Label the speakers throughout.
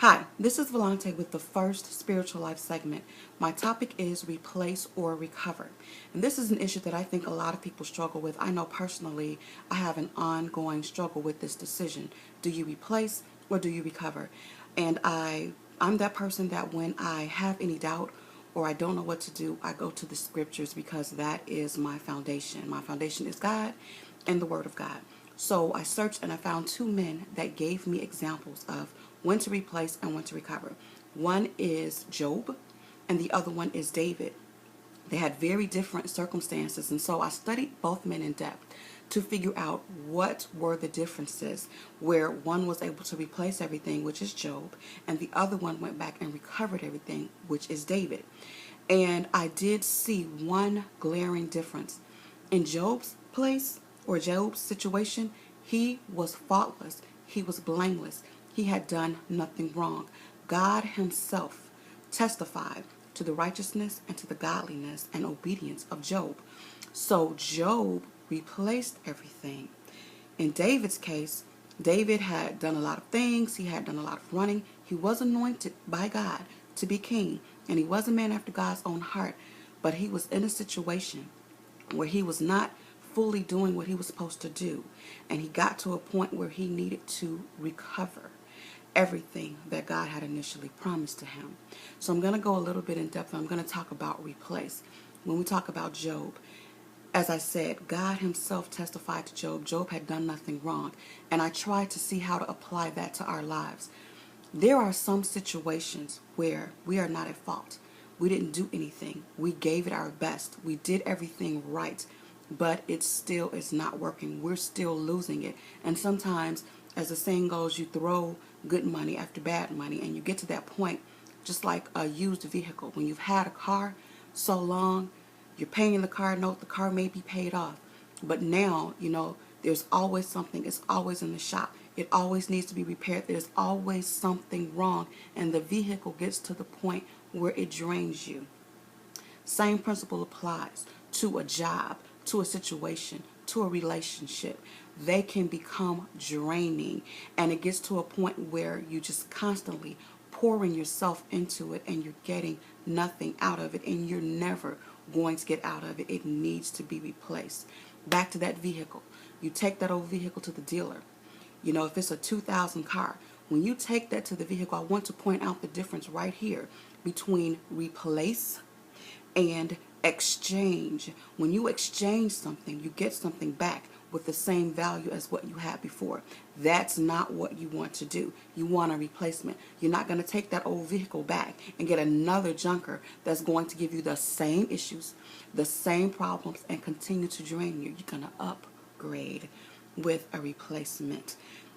Speaker 1: Hi, this is Volante with the first Spiritual Life segment. My topic is replace or recover. And this is an issue that I think a lot of people struggle with. I know personally I have an ongoing struggle with this decision. Do you replace or do you recover? And I'm that person that when I have any doubt or I don't know what to do, I go to the scriptures because that is my foundation. My foundation is God and the Word of God. So I searched and I found two men that gave me examples of when to replace and when to recover. One is Job and the other one is David. They had very different circumstances, and so I studied both men in depth to figure out what were the differences where one was able to replace everything, which is Job, and the other one went back and recovered everything, which is David. And I did see one glaring difference. In Job's place or Job's situation, he was faultless. He was blameless. He had done nothing wrong. God himself testified to the righteousness and to the godliness and obedience of Job. So Job replaced everything. In David's case, David had done a lot of things. He had done a lot of running. He was anointed by God to be king, and he was a man after God's own heart, but he was in a situation where he was not fully doing what he was supposed to do, and he got to a point where he needed to recover everything that God had initially promised to him. So I'm going to go a little bit in depth. I'm going to talk about replace. When we talk about Job, as I said, God himself testified to Job. Job had done nothing wrong. And I tried to see how to apply that to our lives. There are some situations where we are not at fault. We didn't do anything. We gave it our best. We did everything right. But it still is not working. We're still losing it. And sometimes, as the saying goes, you throw good money after bad money, and you get to that point just like a used vehicle. When you've had a car so long, you're paying the car note, the car may be paid off, but now there's always something. It's always in the shop. It always needs to be repaired. There's always something wrong, and the vehicle gets to the point where it drains you. Same principle applies to a job, to a situation, to a relationship. They can become draining, and it gets to a point where you just constantly pouring yourself into it and you're getting nothing out of it, and you're never going to get out of it. It needs to be replaced. Back to that vehicle. You take that old vehicle to the dealer. If it's a 2000 car, when you take that to the vehicle, I want to point out the difference right here between replace and exchange. When you exchange something, you get something back with the same value as what you had before. That's not what you want to do. You want a replacement. You're not going to take that old vehicle back and get another junker that's going to give you the same issues, the same problems, and continue to drain you. You're going to upgrade with a replacement.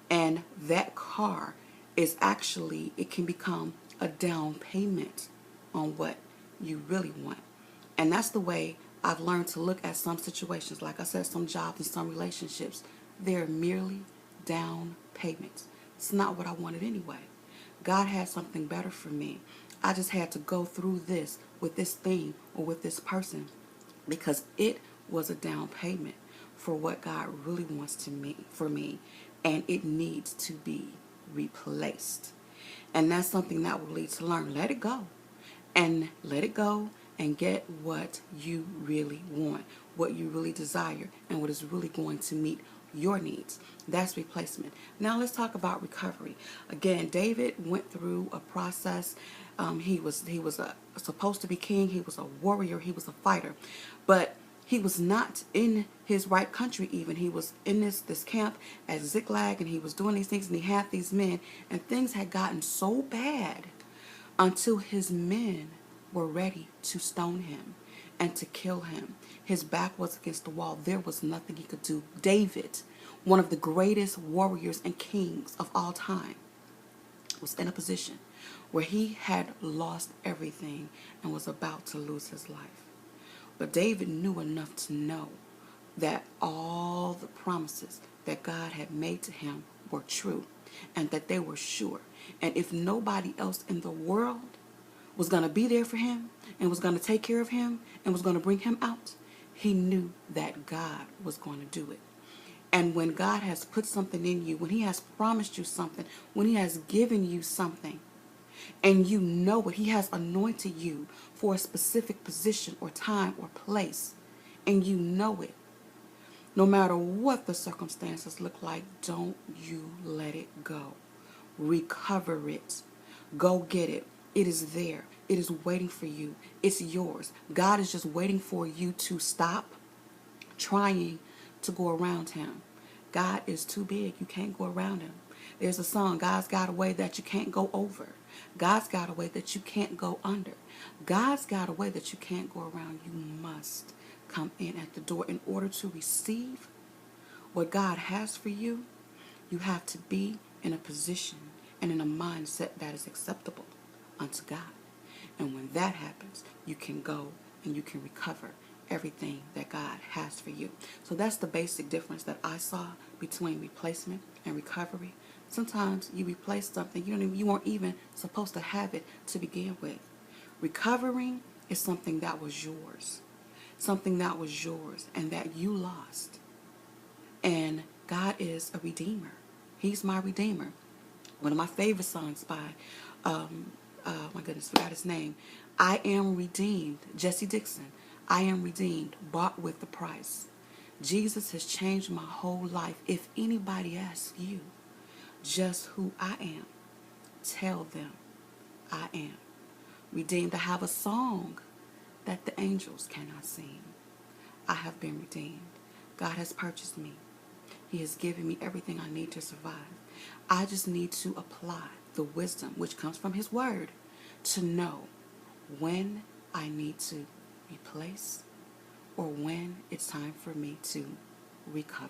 Speaker 1: And that car is actually, it can become a down payment on what you really want. And that's the way I've learned to look at some situations. Like I said, some jobs and some relationships, they're merely down payments. It's not what I wanted anyway. God had something better for me. I just had to go through this with this thing or with this person because it was a down payment for what God really wants for me, and it needs to be replaced. And that's something that will lead to learn. Let it go. And let it go and get what you really want, what you really desire, and what is really going to meet your needs. That's replacement. Now let's talk about recovery. Again, David went through a process. He was supposed to be king. He was a warrior. He was a fighter, but he was not in his right country even. He was in this camp at Ziklag, and he was doing these things, and he had these men, and things had gotten so bad until his men were ready to stone him and to kill him. His back was against the wall. There was nothing he could do. David, one of the greatest warriors and kings of all time, was in a position where he had lost everything and was about to lose his life. But David knew enough to know that all the promises that God had made to him were true and that they were sure. And if nobody else in the world was going to be there for him and was going to take care of him and was going to bring him out, he knew that God was going to do it. And when God has put something in you, when he has promised you something, when he has given you something, And you know it. He has anointed you for a specific position or time or place. And you know it. No matter what the circumstances look like, don't you let it go. Recover it. Go get it. It is there. It is waiting for you. It's yours. God is just waiting for you to stop trying to go around him. God is too big. You can't go around him. There's a song, God's got a way that you can't go over. God's got a way that you can't go under. God's got a way that you can't go around. You must come in at the door. In order to receive what God has for you, you have to be in a position and in a mindset that is acceptable unto God. And when that happens, you can go and you can recover everything that God has for you. So that's the basic difference that I saw between replacement and recovery. Sometimes you replace something you weren't even supposed to have it to begin with. Recovering is something that was yours. Something that was yours and that you lost. And God is a redeemer. He's my redeemer. One of my favorite songs by, my goodness, forgot his name. I Am Redeemed, Jesse Dixon. I am redeemed, bought with the price. Jesus has changed my whole life. If anybody asks you just who I am, tell them I am redeemed. I have a song that the angels cannot sing. I have been redeemed. God has purchased me. He has given me everything I need to survive. I just need to apply the wisdom which comes from his word to know when I need to replace or when it's time for me to recover.